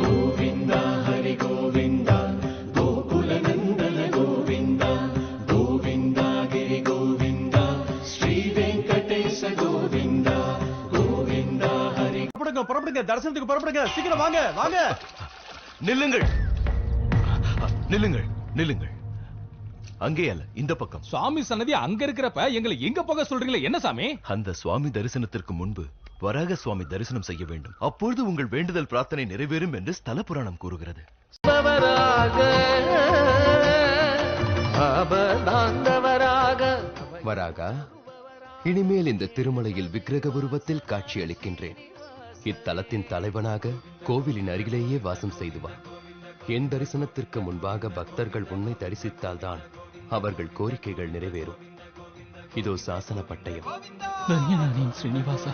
கோவிந்தா ஹரி கோவிந்தா கோகுல நந்தன கோவிந்தா கோவிந்தா கிரி கோவிந்தா ஸ்ரீ வெங்கடேச கோவிந்தா கோவிந்தா ஹரி. புறப்படுங்க, தரிசனத்துக்கு புறப்படுங்க, சீக்கிரம் வாங்க வாங்க. நில்லுங்கள், நில்லுங்கள், நில்லுங்கள். அங்கே அல்ல, இந்த பக்கம். சுவாமி சன்னதி அங்க இருக்கிறப்ப எங்களை எங்க போக சொல்றீங்களே, என்ன சாமி? அந்த சுவாமி தரிசனத்திற்கு முன்பு வராக சுவாமி தரிசனம் செய்ய வேண்டும். அப்பொழுது உங்கள் வேண்டுதல் பிரார்த்தனை நிறைவேறும் என்று ஸ்தல புராணம் கூறுகிறது. வராகா, இனிமேல் இந்த திருமலையில் விக்கிரக உருவத்தில் காட்சியளிக்கின்றேன். இத்தலத்தின் தலைவனாக கோவிலின் அருகிலேயே வாசம் செய்துவார். என் தரிசனத்திற்கு முன்பாக பக்தர்கள் உன்னை தரிசித்தால்தான் அவர்கள் கோரிக்கைகள் நிறைவேறும். இதோ சாசன பட்டயம். ஸ்ரீனிவாசா.